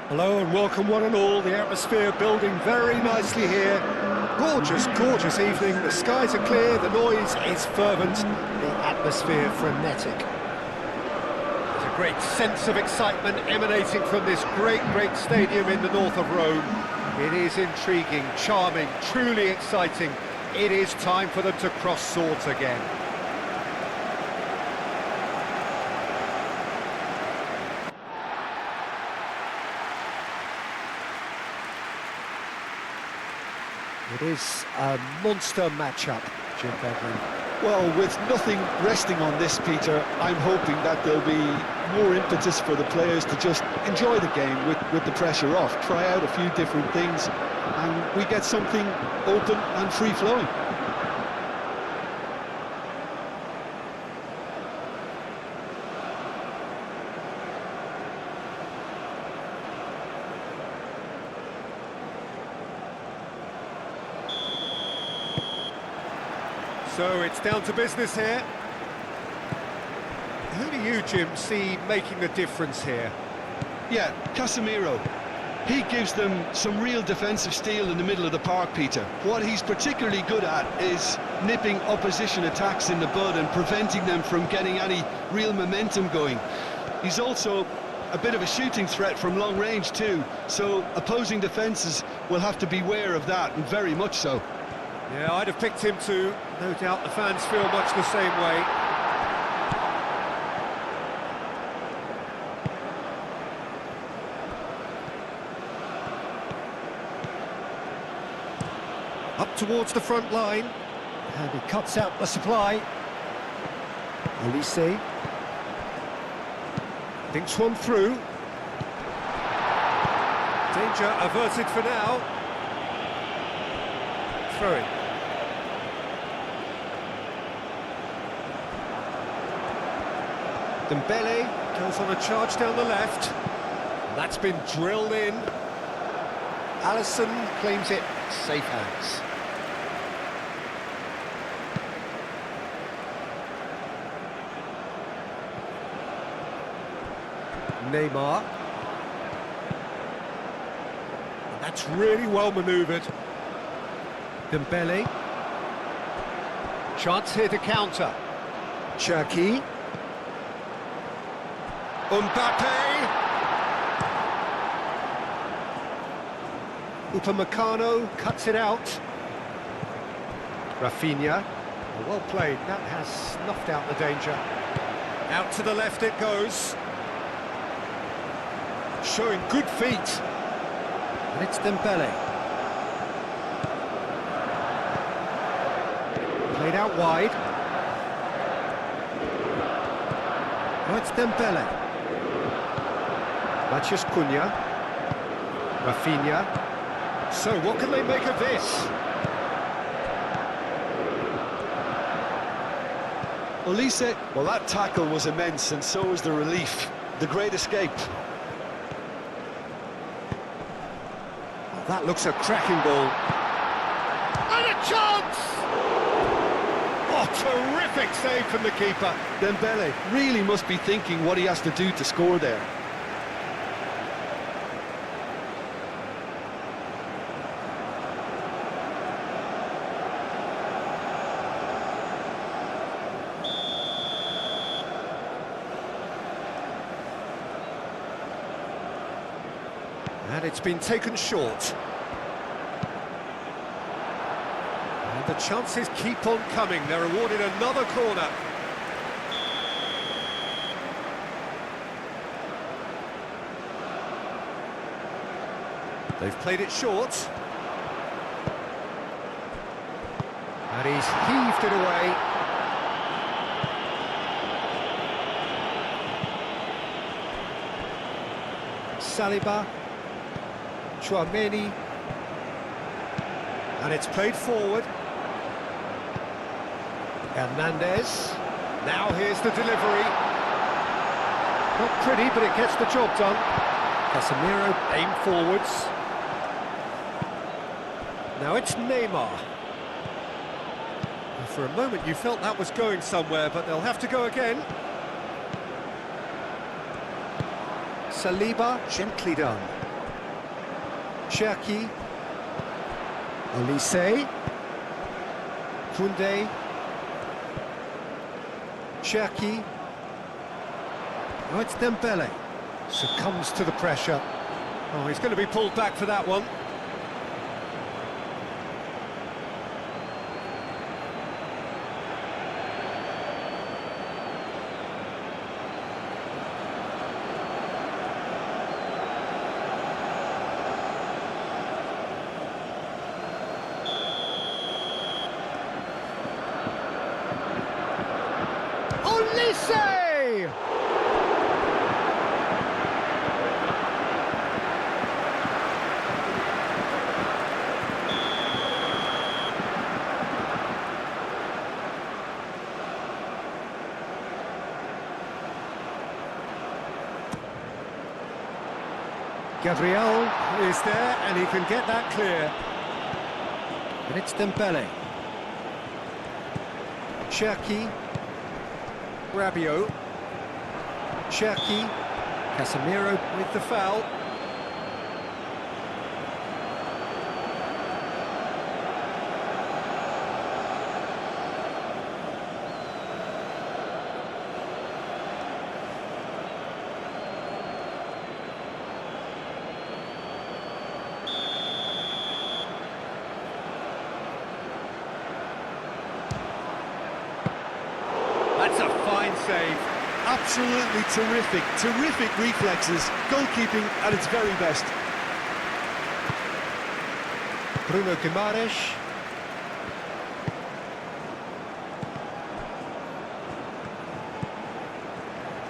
Hello and welcome one and all. The atmosphere building very nicely here. Gorgeous, gorgeous evening. The skies are clear, the noise is fervent, the atmosphere frenetic. There's a great sense of excitement emanating from this great stadium in the north of Rome. It is intriguing, charming, truly exciting. It is time for them to cross swords again. It is a monster matchup, Jim Beglin. Well, with nothing resting on this, Peter, I'm hoping that there'll be more impetus for the players to just enjoy the game with the pressure off, try out a few different things, and we get something open and free-flowing. So it's down to business here. Who do you, Jim, see making the difference here? Yeah, Casemiro. He gives them some real defensive steel in the middle of the park, Peter. What he's particularly good at is nipping opposition attacks in the bud and preventing them from getting any real momentum going. He's also a bit of a shooting threat from long range too, so opposing defences will have to beware of that, and very much so. Yeah, I'd have picked him too. No doubt the fans feel much the same way. Up towards the front line. And he cuts out the supply. Olise. Thinks one through. Danger averted for now. Throwing. Dembele goes on a charge down the left. That's been drilled in. Alisson claims it, safe hands. Neymar. And that's really well manoeuvred. Dembele. Chance here to counter. Cherki. Mbappe. Upamecano cuts it out. Rafinha. Well played. That has snuffed out the danger. Out to the left it goes. Showing good feet. And it's Dembele. Played out wide. Now it's Dembele. Matheus Cunha. Rafinha. So what can they make of this? Olise, well, that tackle was immense, and so was the relief. The great escape. Oh, that looks a cracking ball. And a chance! Oh, terrific save from the keeper. Dembele really must be thinking what he has to do to score there. And it's been taken short. And the chances keep on coming. They're awarded another corner. They've played it short. And he's heaved it away. Saliba. Chouameni, and it's played forward. Hernandez, now here's the delivery. Not pretty, but it gets the job done. Casemiro aim forwards. Now it's Neymar. For a moment you felt that was going somewhere, but they'll have to go again. Saliba, gently done. Cherki. Olise. Koundé. Cherki. Oh, it's Dembele. Succumbs to the pressure. Oh, he's going to be pulled back for that one. Olise! Gabriel is there, and he can get that clear. And it's Dembele. Cherki. Rabiot. Cherki. Casemiro with the foul. That's a fine save. Absolutely terrific reflexes, goalkeeping at its very best. Bruno Guimaraes.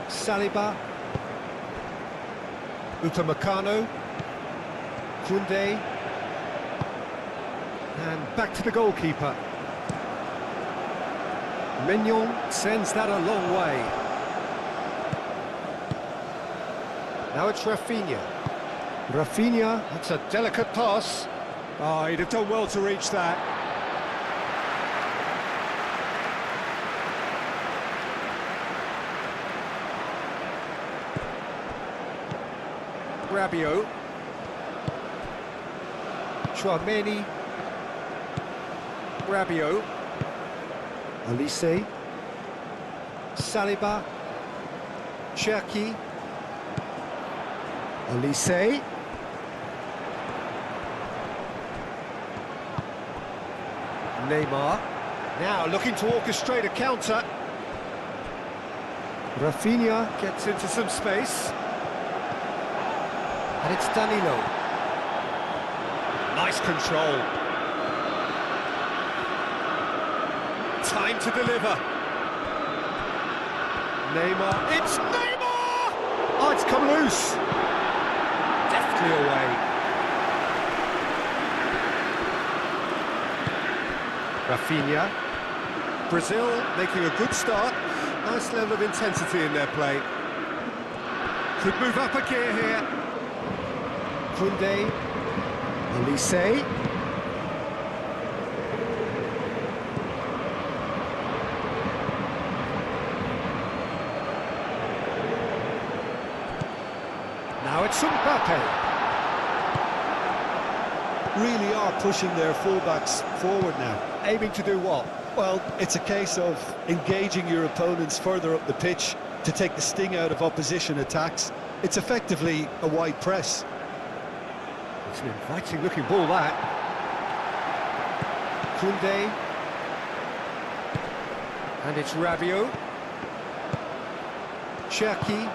Saliba. Upamecano. Koundé. And back to the goalkeeper. Mignon sends that a long way. Now it's Rafinha. Rafinha, that's a delicate pass. Oh, he'd have done well to reach that. Rabiot. Chouameni. Rabiot. Olise. Saliba. Cherki. Olise. Neymar. Now looking to orchestrate a counter. Rafinha gets into some space. And it's Danilo. Nice control. Time to deliver. Neymar. It's Neymar! Oh, it's come loose. Deftly away. Rafinha. Brazil making a good start. Nice level of intensity in their play. Could move up a gear here. Koundé. Olise. Now it's Mbappe. Really are pushing their fullbacks forward now. Aiming to do what? Well, it's a case of engaging your opponents further up the pitch to take the sting out of opposition attacks. It's effectively a wide press. It's an inviting looking ball, that. Koundé. And it's Rabiot. Cherki.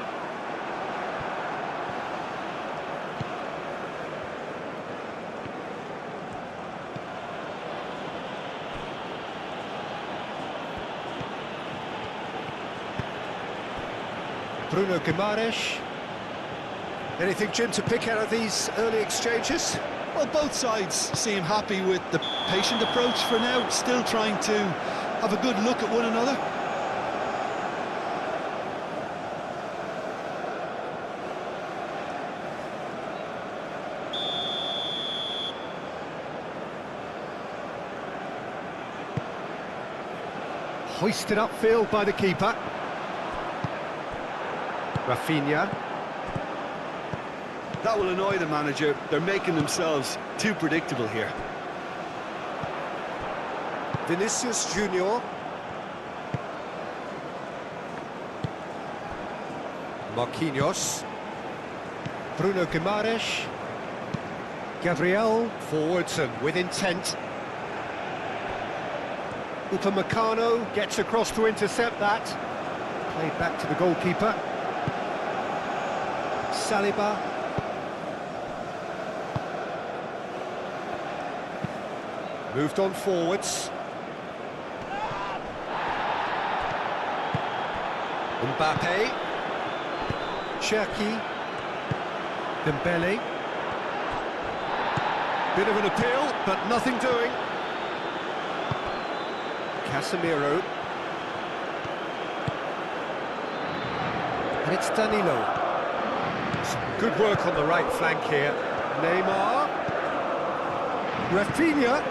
Bruno Guimaraes. Anything, Jim, to pick out of these early exchanges? Well, both sides seem happy with the patient approach for now, still trying to have a good look at one another. Hoisted upfield by the keeper. Rafinha. That will annoy the manager. They're making themselves too predictable here. Vinicius Junior. Marquinhos. Bruno Guimaraes. Gabriel forwards and with intent. Upamecano gets across to intercept that. Played back to the goalkeeper. Saliba. Moved on forwards. Mbappe. Cherki. Dembele. Bit of an appeal, but nothing doing. Casemiro. And it's Danilo. Some good work on the right flank here. Neymar. Rafinha.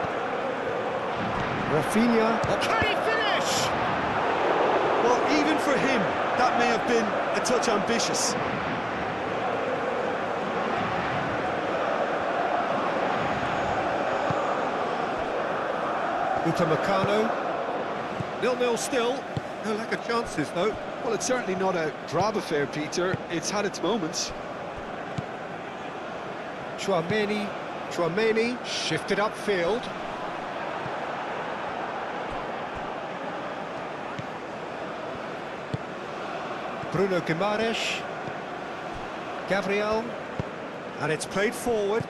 Can he finish? Well, even for him, that may have been a touch ambitious. Upamecano. 0-0 still. No lack of chances, though. Well, it's certainly not a drab affair, Peter. It's had its moments. Tchouaméni shifted upfield. Bruno Guimaraes. Gabriel. And it's played forward.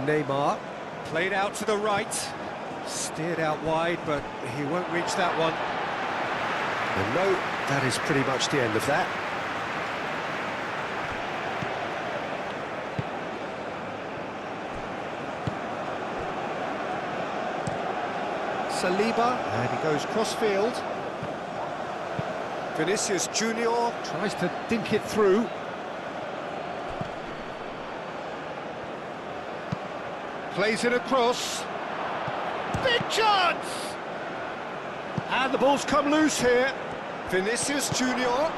Neymar. Played out to the right. Steered out wide, but he won't reach that one. And no, that is pretty much the end of that. Saliba, and he goes cross-field. Vinicius Junior tries to dink it through. Plays it across. Big chance! And the ball's come loose here. Vinicius Junior.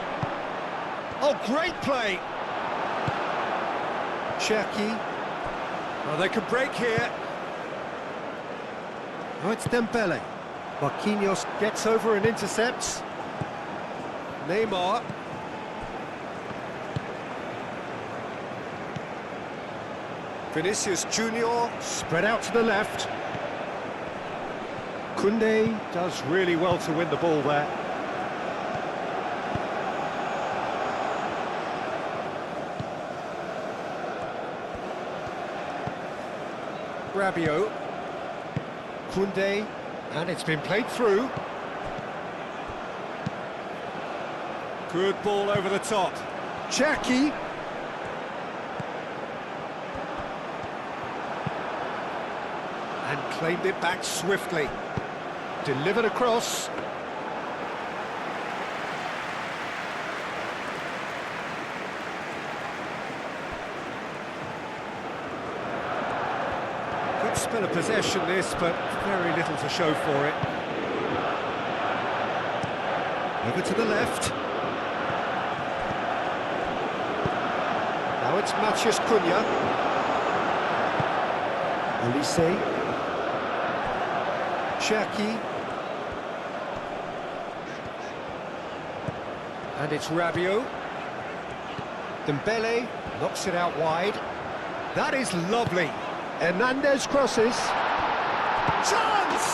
Oh, great play. Cherki. Oh, they could break here. Oh, it's Dembele. Marquinhos gets over and intercepts. Neymar. Vinicius Junior spread out to the left. Koundé does really well to win the ball there. Rabiot. Koundé, and it's been played through. Good ball over the top. Cherki. And claimed it back swiftly. Delivered across. Good spell of possession this, but very little to show for it. Over to the left. Now it's Matheus Cunha. Olise. Cherki. And it's Rabiot. Dembele knocks it out wide. That is lovely. Hernandez crosses. Chance!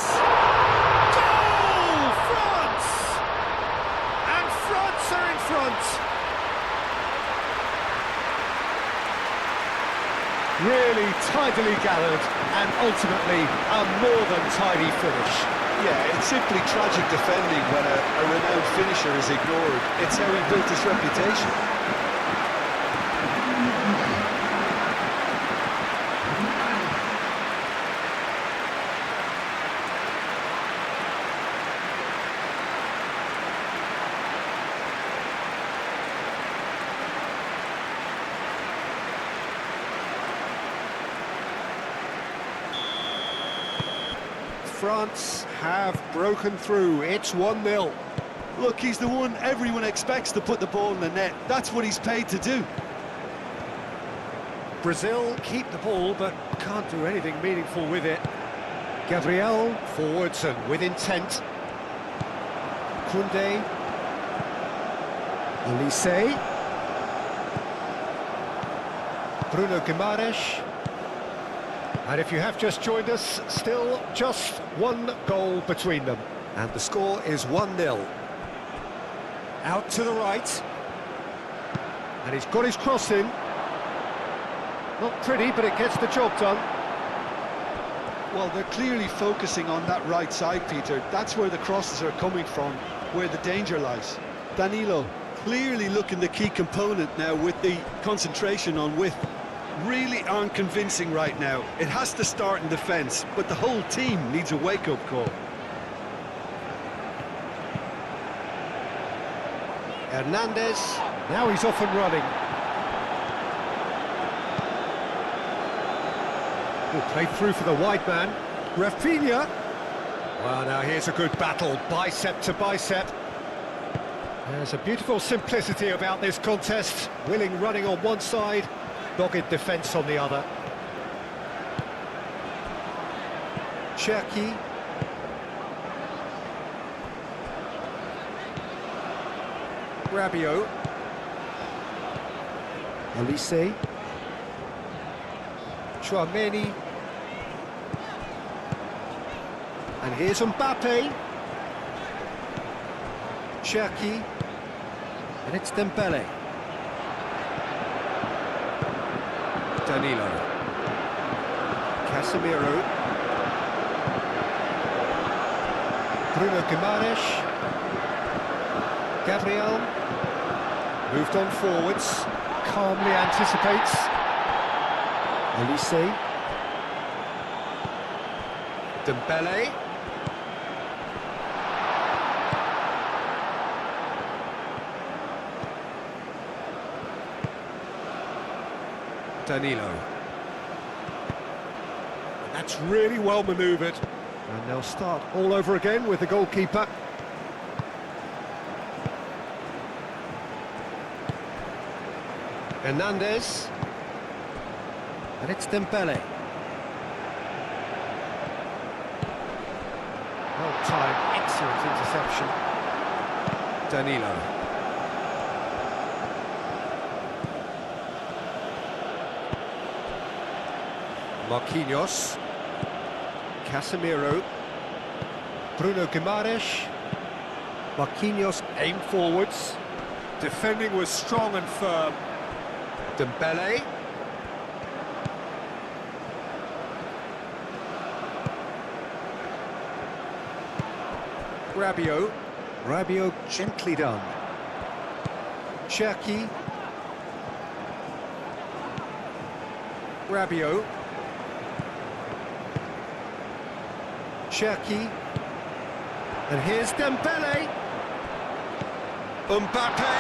Goal! France! And France are in front. Really tidily gathered and ultimately a more than tidy finish. Yeah, it's simply tragic defending when a renowned finisher is ignored. It's how he built his reputation. France have broken through. It's 1-0. Look, he's the one everyone expects to put the ball in the net. That's what he's paid to do. Brazil keep the ball, but can't do anything meaningful with it. Gabriel, forwards and with intent. Koundé. Olise. Bruno Guimaraes. And if you have just joined us, still just one goal between them. And the score is 1-0. Out to the right. And he's got his cross in. Not pretty, but it gets the job done. Well, they're clearly focusing on that right side, Peter. That's where the crosses are coming from, where the danger lies. Danilo clearly looking the key component now with the concentration on width. Really aren't convincing right now. It has to start in defence, but the whole team needs a wake-up call. Hernandez, now he's off and running. Played through for the wide man. Rafinha. Well, now here's a good battle, bicep to bicep. There's a beautiful simplicity about this contest. Willing running on one side, dogged defence on the other. Cherki. Rabiot. Olise. Chouameni. And here's Mbappe. Cherki. And it's Dembele. Danilo. Casemiro. Bruno Guimaraes. Gabriel. Moved on forwards. Calmly anticipates. Olise. Dembele. Danilo. And that's really well manoeuvred. And they'll start all over again with the goalkeeper. Hernandez. And it's Dembele. Well timed, excellent interception. Danilo. Marquinhos. Casemiro. Bruno Guimaraes. Marquinhos aimed forwards. Defending was strong and firm. Dembele. Rabiot gently done. Cherki. Rabiot. Cherki. And here's Dembele. Mbappe.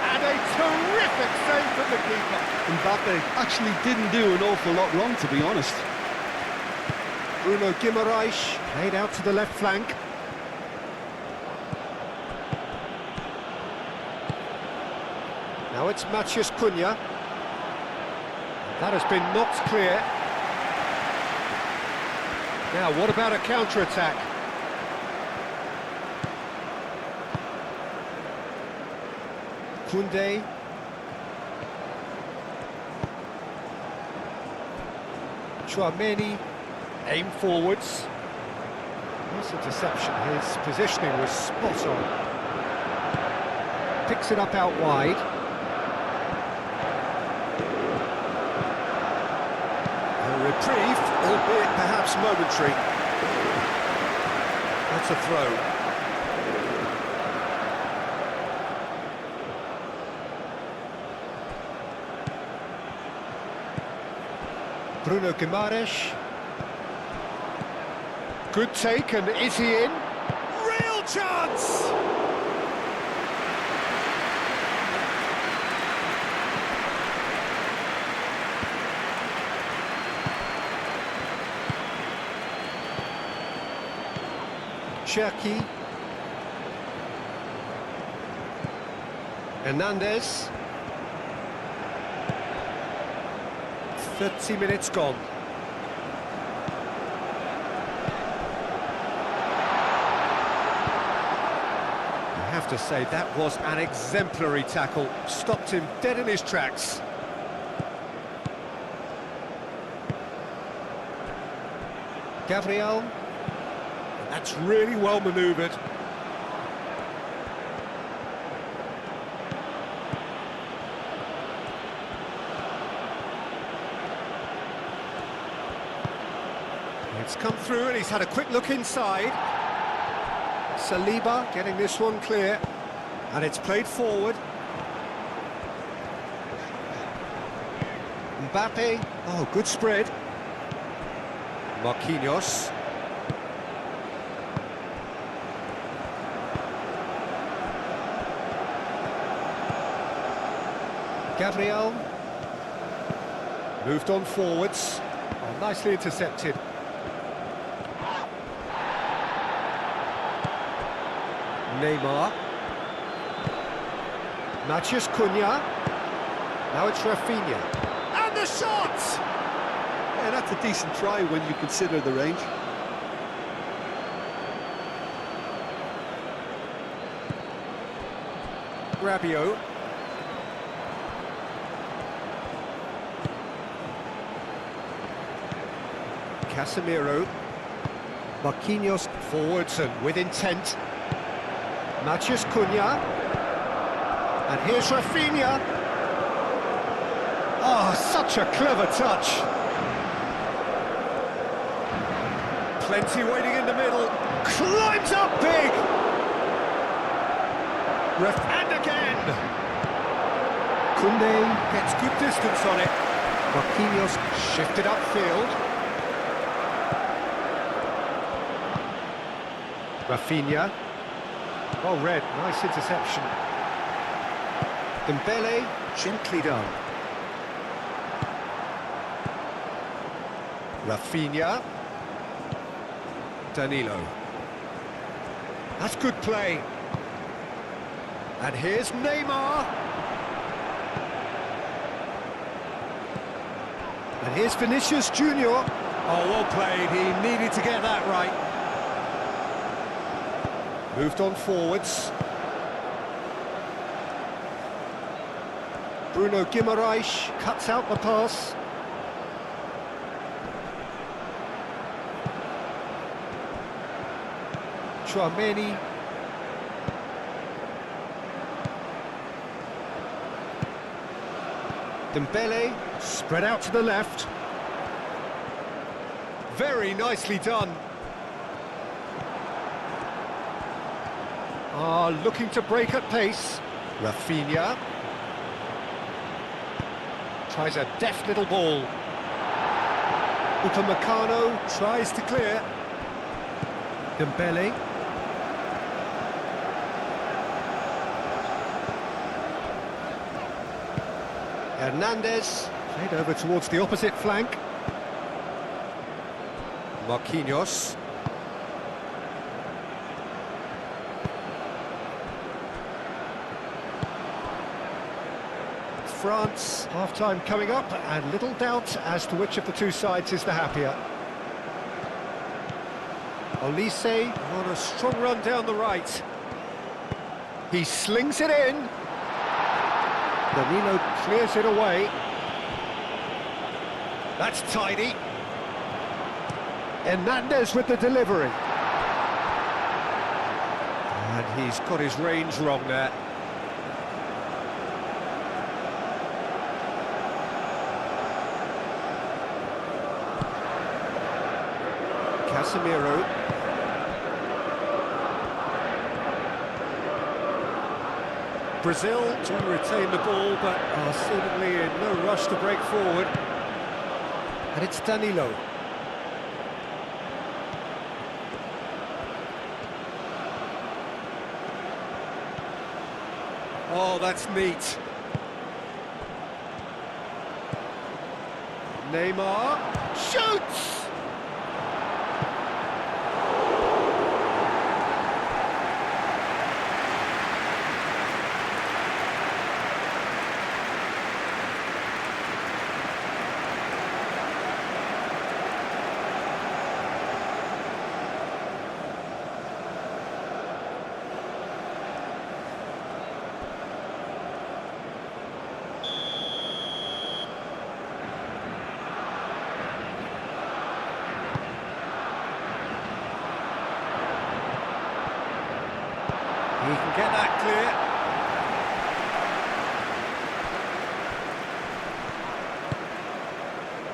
And a terrific save from the keeper. Mbappe actually didn't do an awful lot wrong, to be honest. Bruno Guimaraes played out to the left flank. Now it's Matheus Cunha. That has been knocked clear. Now, what about a counter-attack? Koundé. Chouameni. Aim forwards. Nice interception. His positioning was spot on. Picks it up out wide. A reprieve, albeit perhaps momentary. That's a throw. Bruno Guimaraes. Good take, and is he in? Real chance! Cherki. Hernandez. 30 minutes gone. I have to say, that was an exemplary tackle. Stopped him dead in his tracks. Gabriel. That's really well manoeuvred. It's come through and he's had a quick look inside. Saliba getting this one clear. And it's played forward. Mbappe. Oh, good spread. Marquinhos. Gabriel. Moved on forwards. Oh, nicely intercepted. Neymar. Matheus Cunha. Now it's Rafinha. And the shot! Yeah, that's a decent try when you consider the range. Rabiot. Casemiro. Marquinhos forwards and with intent. Matheus Cunha. And here's Rafinha. Oh, such a clever touch. Plenty waiting in the middle. Climbs up big. And again. Koundé gets good distance on it. Marquinhos shifted upfield. Rafinha. Well read, nice interception. Dembele, gently done. Rafinha. Danilo. That's good play. And here's Neymar. And here's Vinicius Junior. Oh, well played, he needed to get that right. Moved on forwards. Bruno Guimaraes cuts out the pass. Tchouaméni. Dembele, spread out to the left. Very nicely done. Looking to break at pace. Rafinha. Tries a deft little ball. Upamecano tries to clear. Dembele. Hernandez. Played over towards the opposite flank. Marquinhos. France, half-time coming up, and little doubt as to which of the two sides is the happier. Olise on a strong run down the right. He slings it in. Danilo clears it away. That's tidy. Hernandez with the delivery. And he's got his range wrong there. Casemiro. Brazil do retain the ball, but are seemingly in no rush to break forward. And it's Danilo. Oh, that's neat. Neymar shoots!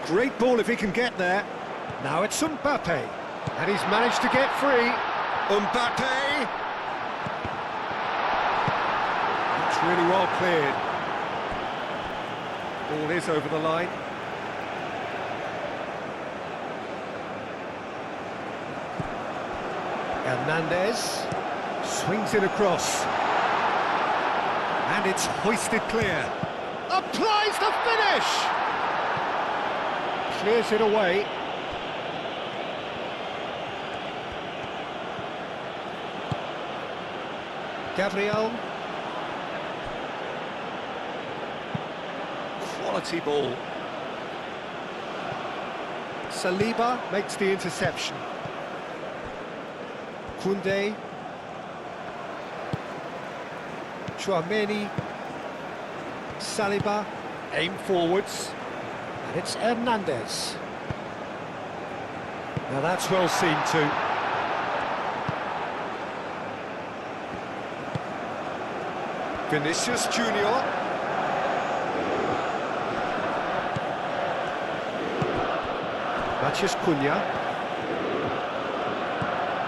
Great ball if he can get there. Now it's Mbappe, and he's managed to get free. Mbappe! It's really well cleared. Ball is over the line. Hernandez swings it across. And it's hoisted clear. Applies the finish! Clears it away. Gabriel. Quality ball. Saliba makes the interception. Koundé. Chouameni. Saliba. Aim forwards. And it's Hernandez. Now that's well seen too. Vinicius Junior. Matheus Cunha.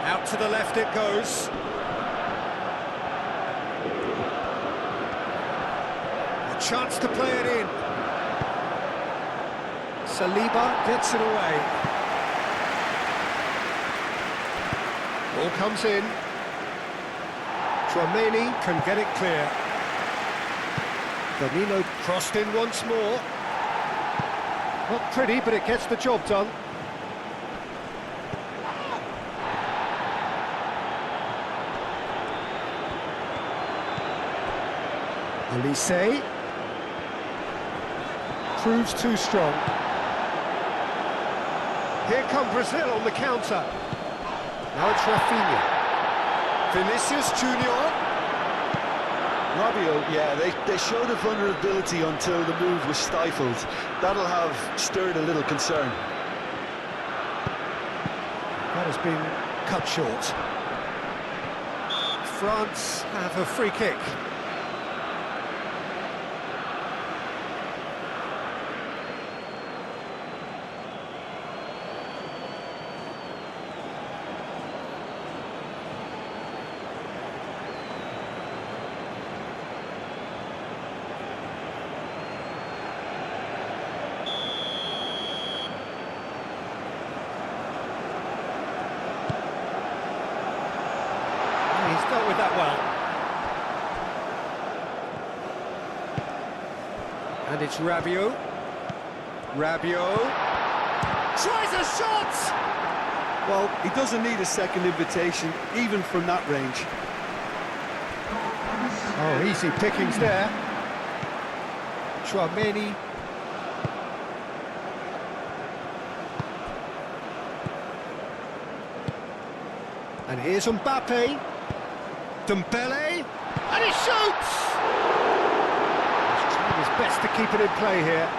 Out to the left it goes. A chance to play it in. Saliba gets it away. Ball comes in. Chouameni can get it clear. Danilo crossed in once more. Not pretty, but it gets the job done. Elise proves too strong. Here come Brazil on the counter. Now it's Rafinha. Vinicius Junior. Rabiot, yeah, they showed a vulnerability until the move was stifled. That'll have stirred a little concern. That has been cut short. France have a free kick. He's dealt with that well. And it's Rabiot. Rabiot tries a shot! Well, he doesn't need a second invitation, even from that range. Oh, easy pickings there. Chouameni. And here's Mbappe. Dembele, and he shoots! He's trying his best to keep it in play here.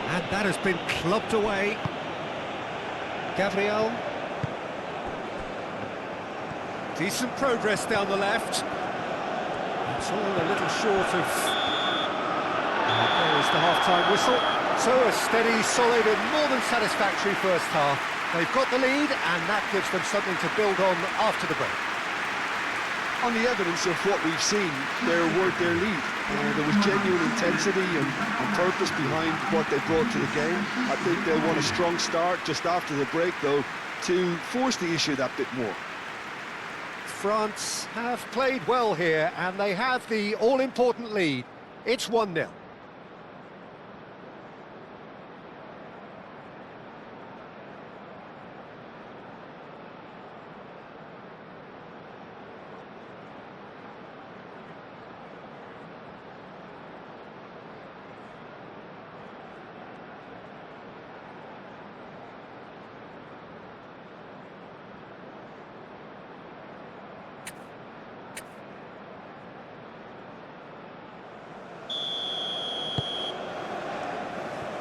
And that has been clubbed away. Gabriel. Decent progress down the left. It's all a little short of... There is the half-time whistle. So a steady, solid and more than satisfactory first half. They've got the lead and that gives them something to build on after the break. On the evidence of what we've seen, they're worth their lead. There was genuine intensity and purpose behind what they brought to the game. I think they'll want a strong start just after the break, though, to force the issue that bit more. France have played well here and they have the all-important lead. It's 1-0.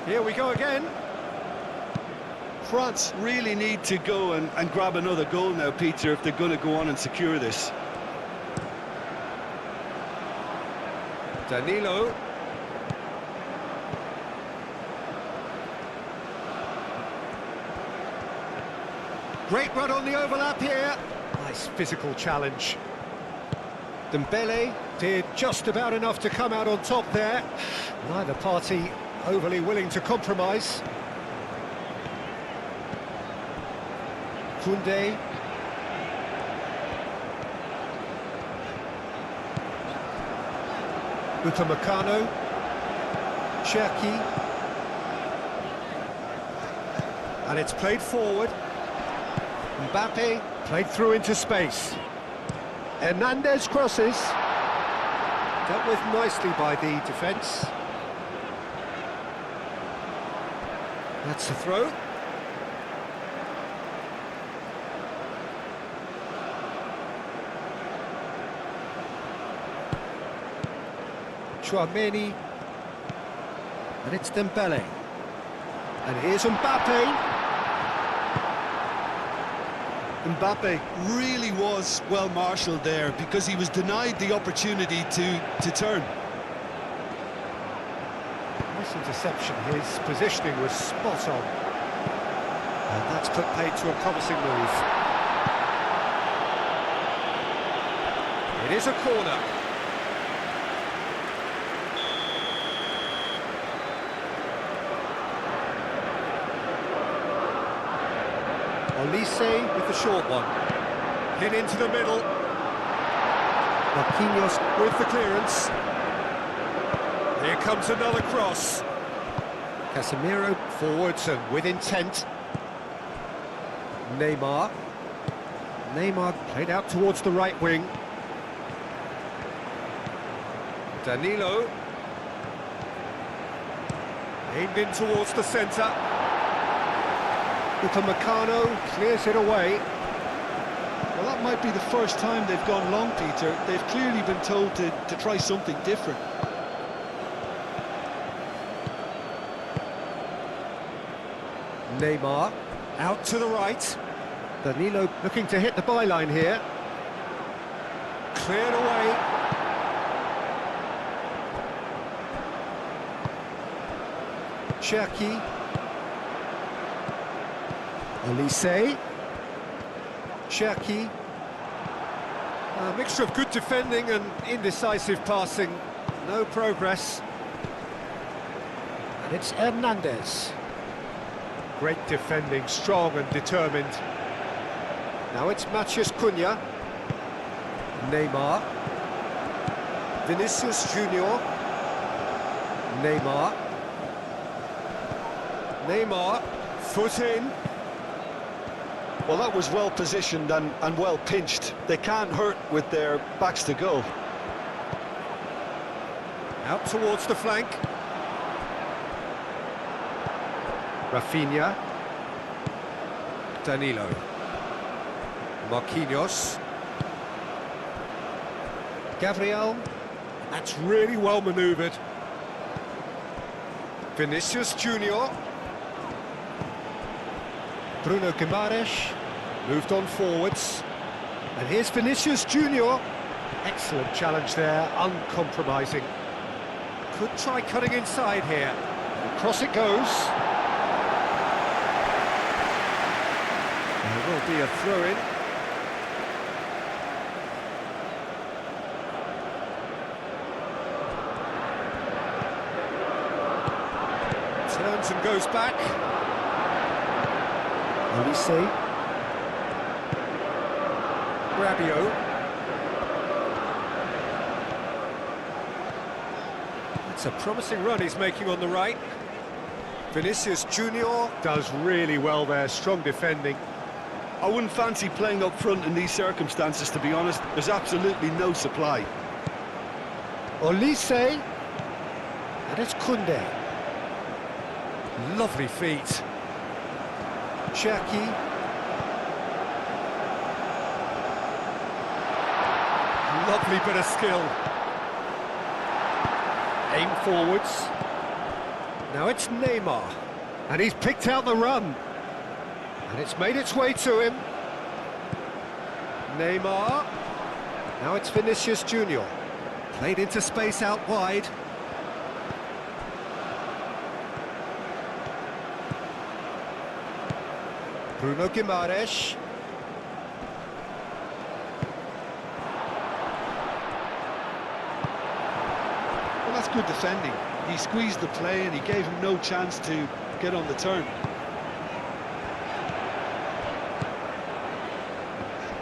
Here we go again. France really need to go and grab another goal now, Peter, if they're going to go on and secure this. Danilo. Great run on the overlap here. Nice physical challenge. Dembele did just about enough to come out on top there. Neither party overly willing to compromise. Koundé. Upamecano. Cherki. And it's played forward. Mbappe played through into space. Hernandez crosses. Dealt with nicely by the defence. That's the throw. Chouameni. And it's Dembele. And here's Mbappe. Mbappe really was well marshalled there because he was denied the opportunity to turn. Nice interception, his positioning was spot on. And that's put paid to a promising move. It is a corner. Olise with the short one. Hit into the middle. Marquinhos with the clearance. Here comes another cross. Casemiro forwards and with intent. Neymar. Neymar played out towards the right wing. Danilo. Aimed in towards the centre. Upamecano clears it away. Well, that might be the first time they've gone long, Peter. They've clearly been told to try something different. Neymar out to the right. Danilo looking to hit the byline here. Cleared away. Cherki. Olise. Cherki. A mixture of good defending and indecisive passing. No progress. And it's Hernandez. Great defending, strong and determined. Now it's Matheus Cunha. Neymar. Vinicius Junior. Neymar. Neymar. Foot in. Well, that was well positioned and well pinched. They can't hurt with their backs to goal. Out towards the flank. Rafinha. Danilo. Marquinhos. Gabriel. That's really well manoeuvred. Vinicius Junior. Bruno Guimaraes moved on forwards. And here's Vinicius Junior. Excellent challenge there, uncompromising. Could try cutting inside here. Across it goes. There will be a throw-in. Turns and goes back. Olise. Rabiot. It's a promising run he's making on the right. Vinicius Junior does really well there, strong defending. I wouldn't fancy playing up front in these circumstances, to be honest. There's absolutely no supply. Olise. And it's Koundé. Lovely feet. Cherki. Lovely bit of skill. Aim forwards. Now it's Neymar. And he's picked out the run. And it's made its way to him. Neymar. Now it's Vinicius Junior. Played into space out wide. Bruno Guimaraes. good defending. He squeezed the play and he gave him no chance to get on the turn.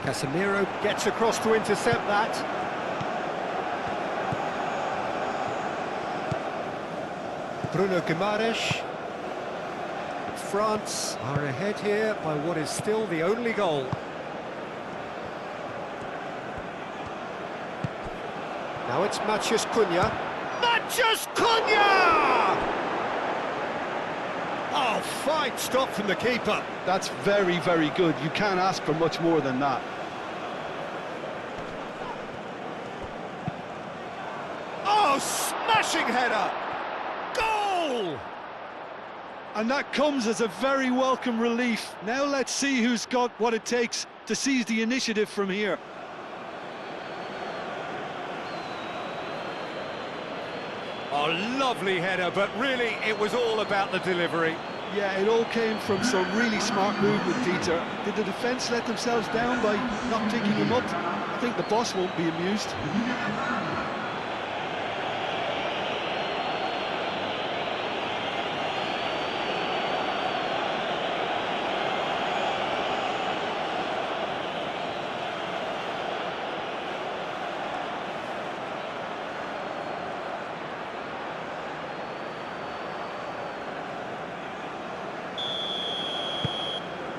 Casemiro gets across to intercept that. Bruno Guimaraes. France are ahead here by what is still the only goal. Now it's Matheus Cunha. Matheus Cunha! Oh, fine stop from the keeper. That's very, very good. You can't ask for much more than that. Oh, smashing header! Goal! And that comes as a very welcome relief. Now let's see who's got what it takes to seize the initiative from here. Oh, lovely header, but really it was all about the delivery. Yeah, it all came from some really smart movement, Peter. Did the defence let themselves down by not picking him up? I think the boss won't be amused.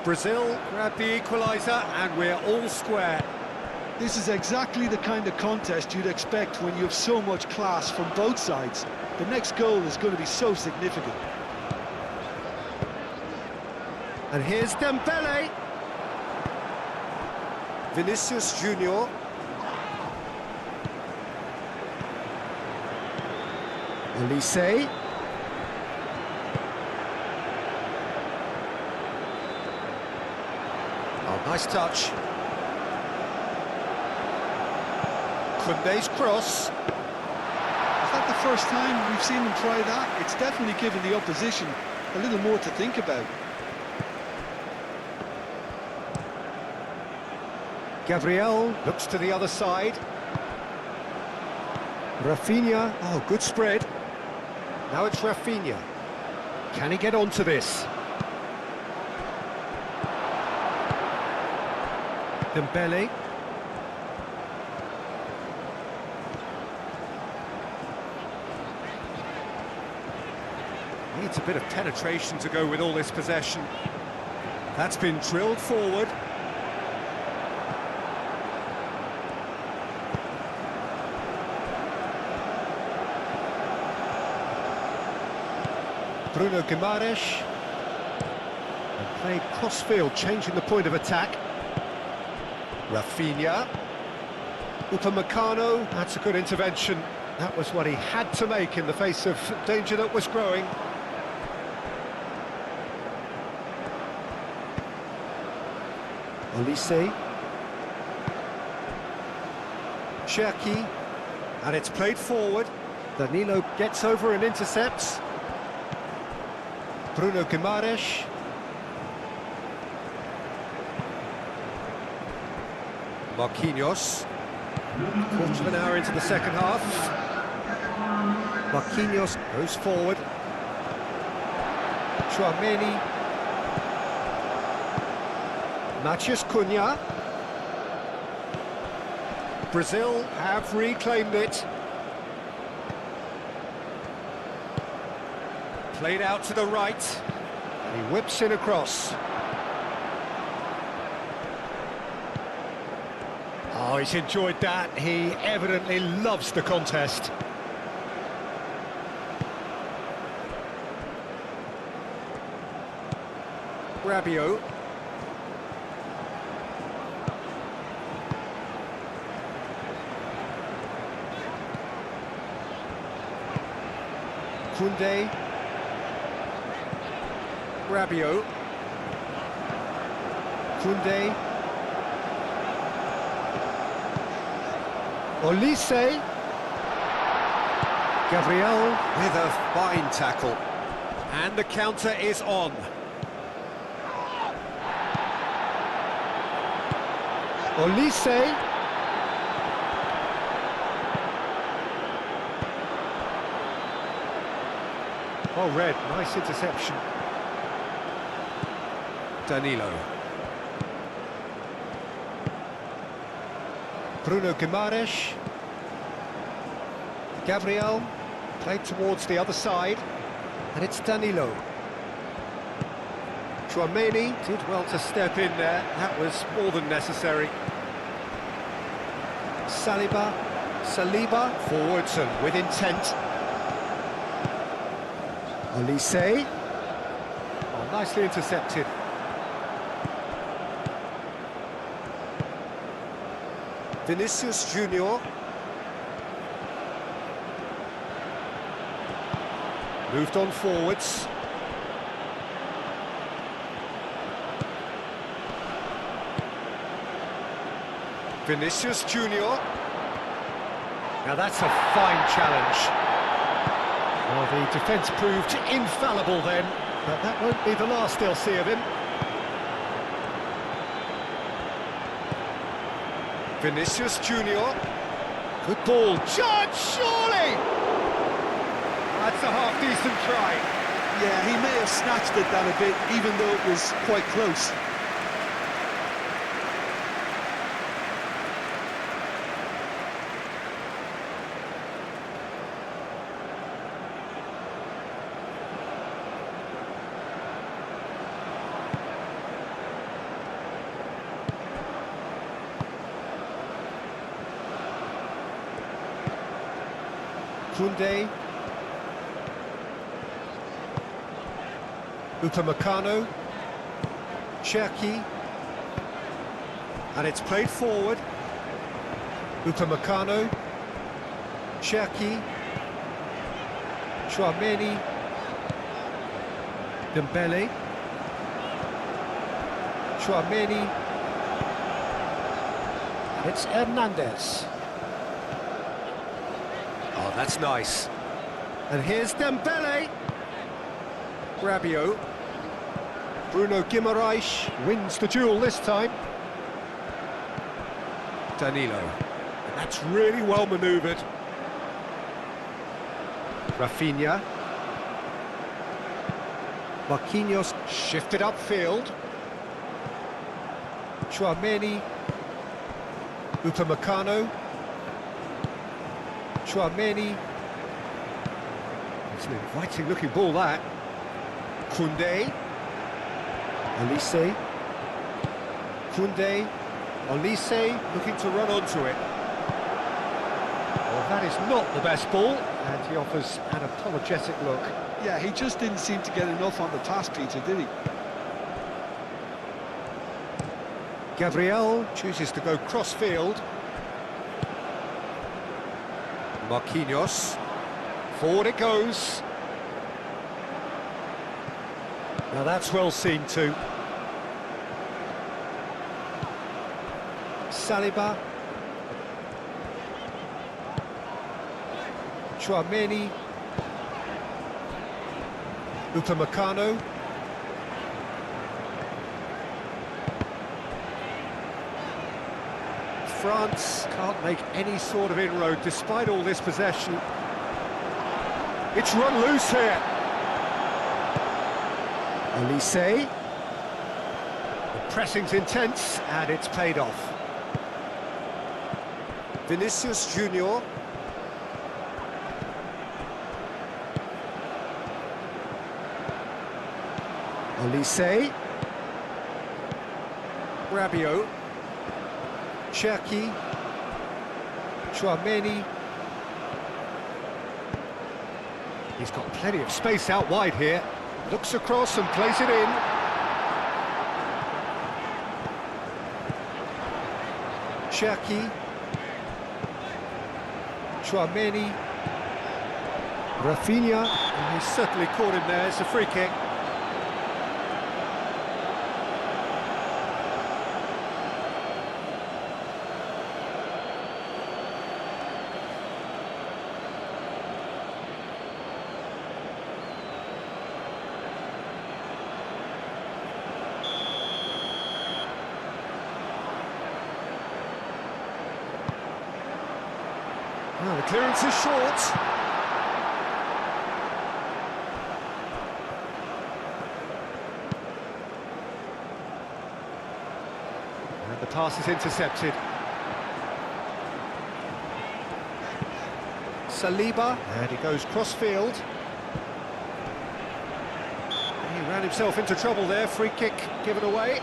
Brazil grab the equaliser and we're all square. This is exactly the kind of contest you'd expect when you have so much class from both sides. The next goal is going to be so significant. And here's Dembele. Vinicius Junior. Elise. Oh, nice touch. Koundé's cross. Is that the first time we've seen them try that? It's definitely given the opposition a little more to think about. Gabriel looks to the other side. Rafinha, oh, good spread. Now it's Rafinha. Can he get onto this? Dembele. Needs a bit of penetration to go with all this possession. That's been drilled forward. Bruno Guimaraes. And played cross-field, changing the point of attack. Rafinha. Upamecano, that's a good intervention. That was what he had to make in the face of danger that was growing. Olise. Cherki. And it's played forward. Danilo gets over and intercepts. Bruno Guimaraes. Marquinhos. Quarter of an hour into the second half. Marquinhos goes forward. Chouameni. Matheus Cunha. Brazil have reclaimed it. Played out to the right. And he whips it across. Oh, he's enjoyed that. He evidently loves the contest. Rabiot. Koundé. Rabiot. Koundé. Olise. Gabriel with a fine tackle. And the counter is on. Olise. Well read, nice interception. Danilo. Bruno Guimaraes. Gabriel, played towards the other side, and it's Danilo. Chouameni did well to step in there, that was more than necessary. Saliba, forwards and with intent. Olise, oh, nicely intercepted. Vinicius Junior. Moved on forwards. Vinicius Junior. Now that's a fine challenge. Well, the defence proved infallible then, but that won't be the last they'll see of him. Vinicius Junior. Good ball. Judge, surely! That's a half-decent try. Yeah, he may have snatched it that a bit, even though it was quite close. Koundé. Upamecano. Cherki. And it's played forward. Upamecano. Cherki. Chouameni. Dembele. Chouameni. It's Hernandez. Oh, that's nice. And here's Dembele. Rabiot. Bruno Guimaraes wins the duel this time. Danilo. And that's really well manoeuvred. Rafinha. Marquinhos shifted upfield. Chouameni. Upamecano. Chouameni. It's an inviting looking ball, that. Koundé. Olise. Koundé. Olise looking to run onto it. Well, that is not the best ball, and he offers an apologetic look. Yeah, he just didn't seem to get enough on the pass, Peter, did he? Gabriel chooses to go cross-field. Marquinhos. Forward it goes. Now that's well seen too. Saliba. Chouameni. Upamecano. France can't make any sort of inroad despite all this possession. It's run loose here. Olise. The pressing's intense and it's paid off. Vinicius Junior. Olise. Rabiot. Cherki. Chouameni. He's got plenty of space out wide here. Looks across and plays it in. Cherki. Chouameni. Rafinha. And he's certainly caught him there. It's a free kick. Well, the clearance is short. Pass is intercepted. Saliba, and he goes cross-field. He ran himself into trouble there, free kick given away.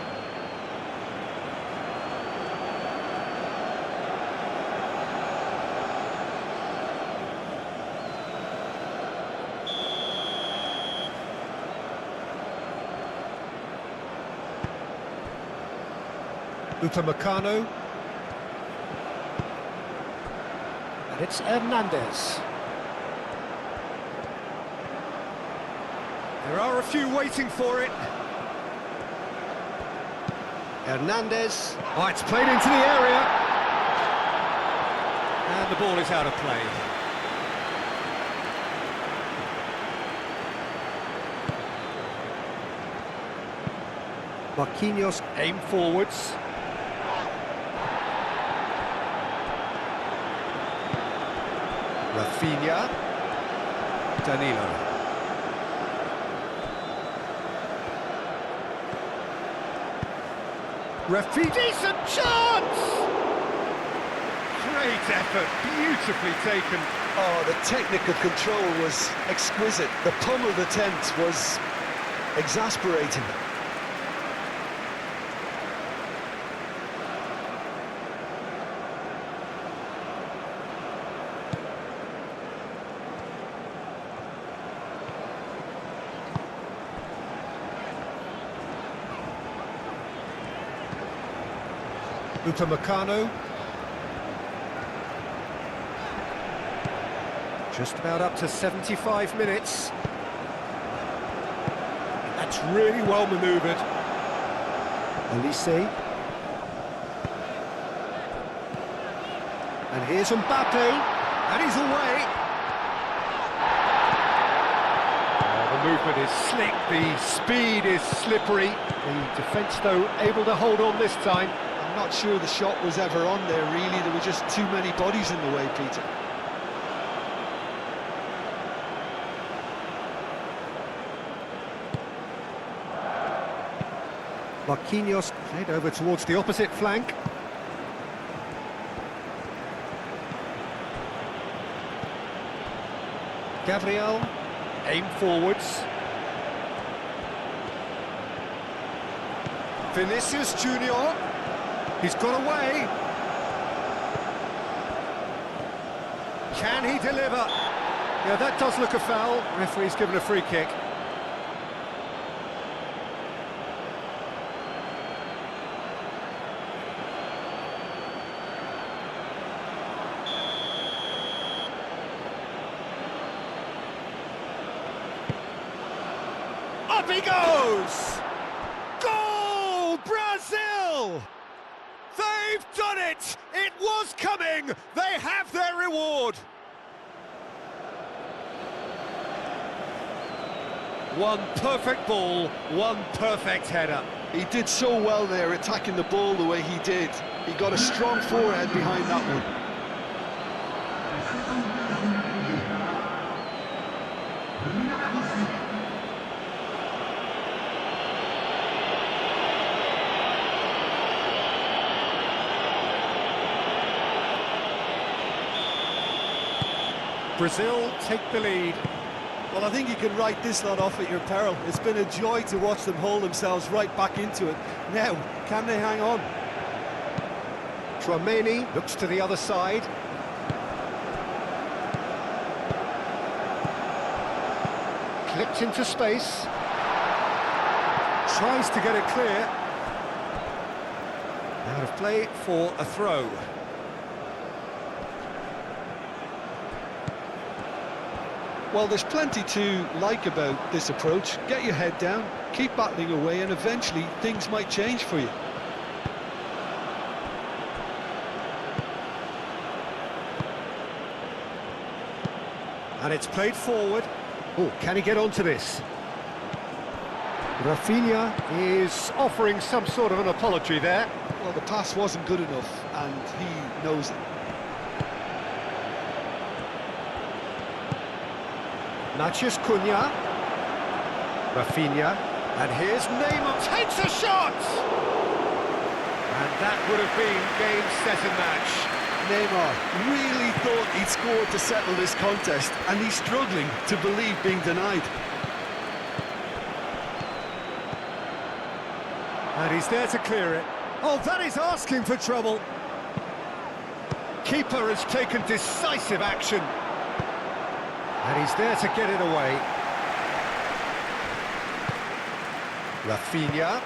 Upamecano. And it's Hernandez. There are a few waiting for it. Hernandez. Oh, it's played into the area. And the ball is out of play. Marquinhos aim forwards. Rafinha. Danilo. Rafinha, decent chance! Great effort, beautifully taken. Oh, the technical control was exquisite. The pummeled attempt was exasperating. Upamecano. Just about up to 75 minutes. That's really well manoeuvred. Elise. And here's Mbappe. And he's away. Oh, the movement is slick, the speed is slippery. The defence, though, able to hold on this time. I'm not sure the shot was ever on there, really. There were just too many bodies in the way, Peter. Marquinhos played over towards the opposite flank. Gabriel, aim forwards. Vinicius Junior. He's got away. Can he deliver? Yeah, that does look a foul. Referee's given a free kick. Up he goes! Goal, Brazil! They've done it! It was coming! They have their reward! One perfect ball, one perfect header. He did so well there, attacking the ball the way he did. He got a strong forehead behind that one. Brazil take the lead. Well, I think you can write this lot off at your peril. It's been a joy to watch them hold themselves right back into it. Now, can they hang on? Tchouaméni looks to the other side. Clipped into space. Tries to get it clear. Out of play for a throw. Well, there's plenty to like about this approach. Get your head down, keep battling away, and eventually things might change for you. And it's played forward. Oh, can he get onto this? Rafinha is offering some sort of an apology there. Well, the pass wasn't good enough, and he knows it. Natchez Cunha. Rafinha. And here's Neymar. Takes a shot! And That would have been game, set and match. Neymar really thought he'd scored to settle this contest, and he's struggling to believe being denied. And he's there to clear it. Oh, that is asking for trouble. Keeper has taken decisive action. And he's there to get it away. Rafinha.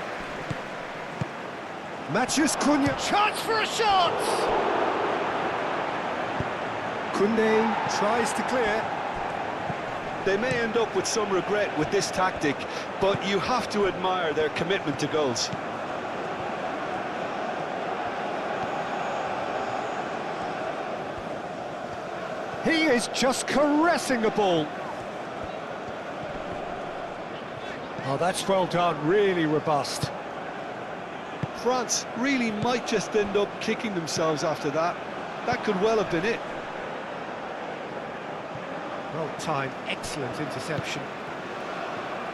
Matheus Cunha. Chance for a shot! Koundé tries to clear. They may end up with some regret with this tactic, but you have to admire their commitment to goals. He is just caressing the ball. Oh, that's well done, really robust. France really might just end up kicking themselves after that. That could well have been it. Well timed, excellent interception.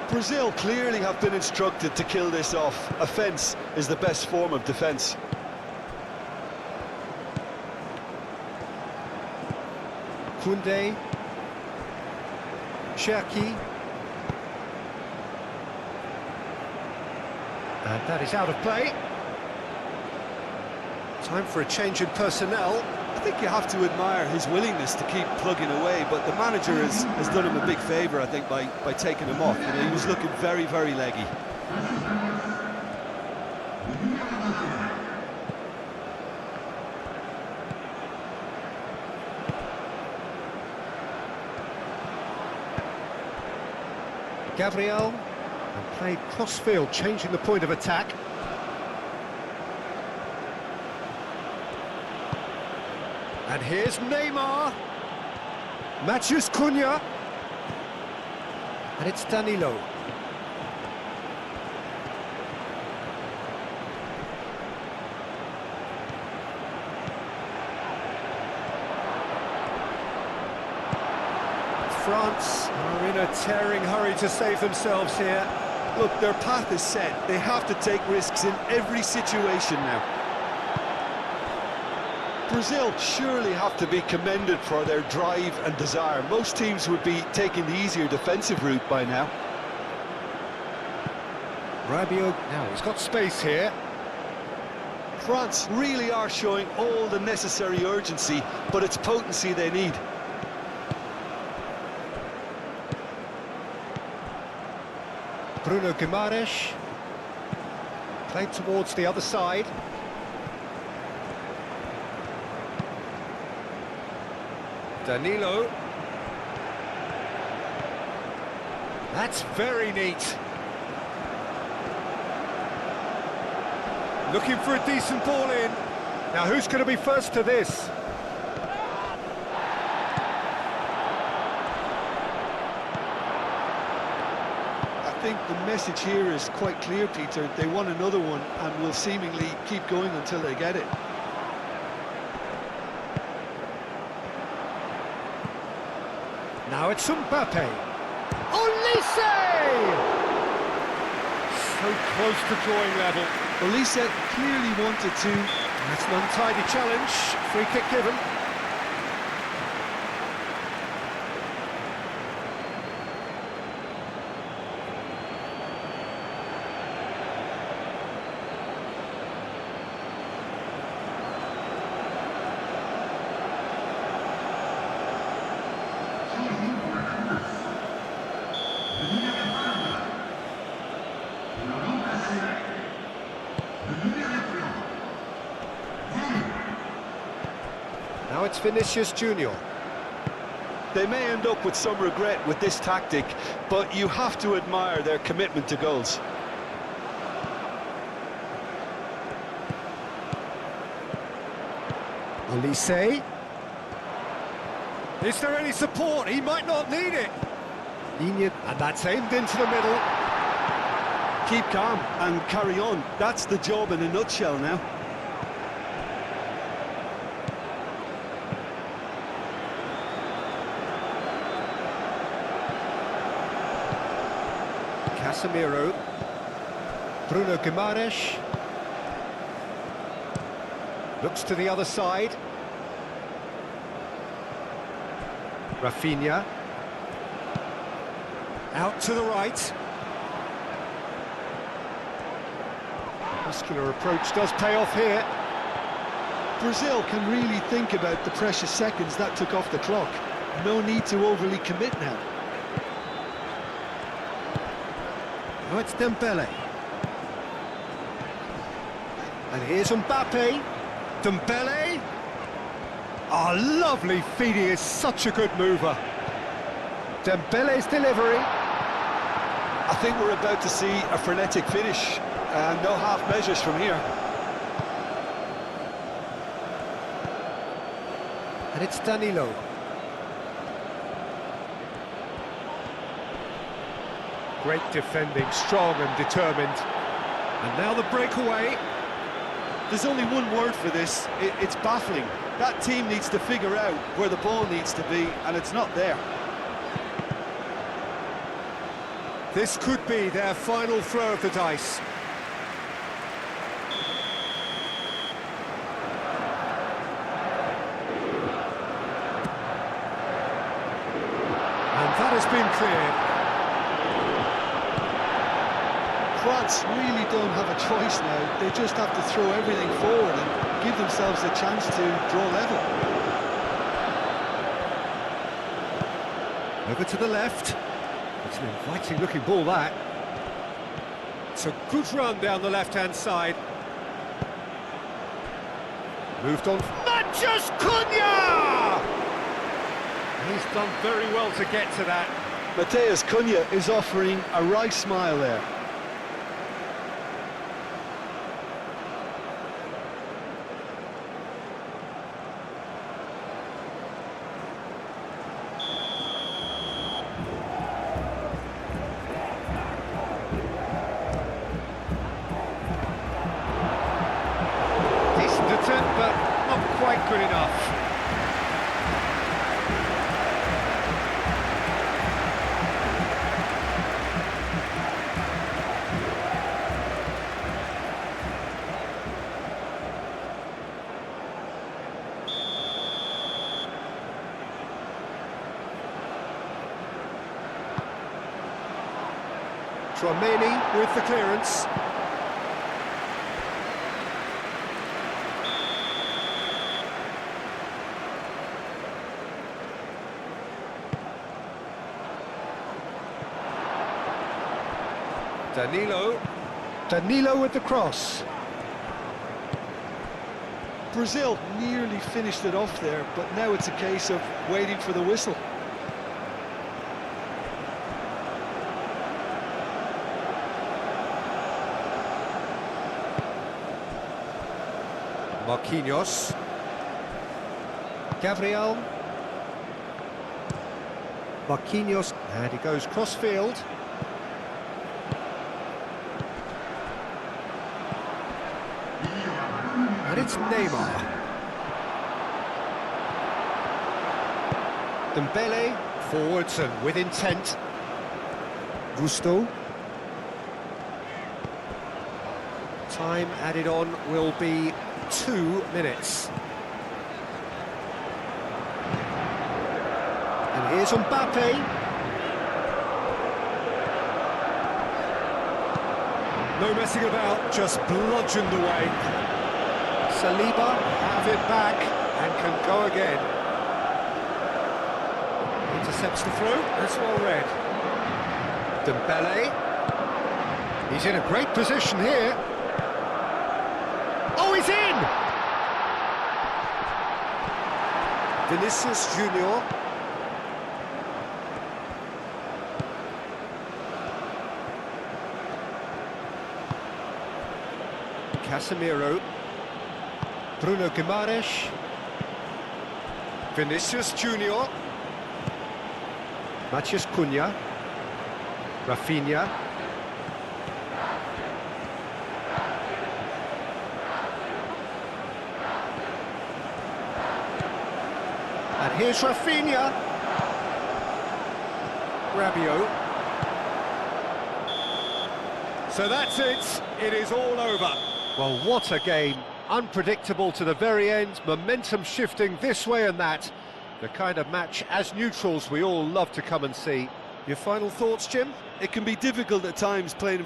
Brazil clearly have been instructed to kill this off. Offence is the best form of defence. Koundé. Cherki. And that is out of play. Time for a change in personnel. I think you have to admire his willingness to keep plugging away, but the manager has done him a big favour, I think, by taking him off. You know, he was looking very, very leggy. Gabriel, and played cross-field, changing the point of attack. And here's Neymar. Matheus Cunha. And it's Danilo. France are in a tearing hurry to save themselves here. Look, their path is set. They have to take risks in every situation now. Brazil surely have to be commended for their drive and desire. Most teams would be taking the easier defensive route by now. Rabiot, now he's got space here. France really are showing all the necessary urgency, but it's potency they need. Bruno Guimaraes. Played towards the other side. Danilo. That's very neat. Looking for a decent ball in. Now who's going to be first to this? I think the message here is quite clear, Peter. They want another one and will seemingly keep going until they get it. Now it's Mbappe. Olise! So close to drawing level. Olise clearly wanted to. That's an untidy challenge. Free kick given. Now it's Vinicius Junior. They may end up with some regret with this tactic, but you have to admire their commitment to goals. Olise. Is there any support? He might not need it. And that's aimed into the middle. Keep calm and carry on. That's the job in a nutshell now. Casemiro. Bruno Guimaraes. Looks to the other side. Rafinha. Out to the right. Muscular approach does pay off here. Brazil can really think about the precious seconds that took off the clock. No need to overly commit now. Now it's Dembele. And here's Mbappe. Dembele. Oh, lovely feed, he is such a good mover. Dembele's delivery. I think we're about to see a frenetic finish, and no half measures from here. And it's Danilo. Great defending, strong and determined. And now the breakaway. There's only one word for this, it's baffling. That team needs to figure out where the ball needs to be, and it's not there. This could be their final throw of the dice. And that has been cleared. France really don't have a choice now. They just have to throw everything forward and give themselves a chance to draw level. Over to the left. It's an inviting looking ball, that. It's a good run down the left-hand side. Moved on. Mathias Cunha! He's done very well to get to that. Matheus Cunha is offering a right smile there. But not quite good enough. Tchouaméni with the clearance. Danilo with the cross. Brazil nearly finished it off there, but now it's a case of waiting for the whistle. Marquinhos. Gabriel. Marquinhos, and he goes cross-field. And it's Neymar. Dembele, forwards and with intent. Gusto. Time added on will be 2 minutes. And here's Mbappe. No messing about, just bludgeoned away. Saliba have it back and can go again. Intercepts the throw, that's well read. Dembele. He's in a great position here. Oh, he's in! Vinicius Junior. Casemiro. Bruno Guimaraes. Vinicius Junior. Mathias Cunha. Rafinha. And here's Rafinha. Rabiot. So that's it. It is all over. Well, what a game. Unpredictable to the very end, momentum shifting this way and that. The kind of match, as neutrals, we all love to come and see. Your final thoughts, Jim? It can be difficult at times playing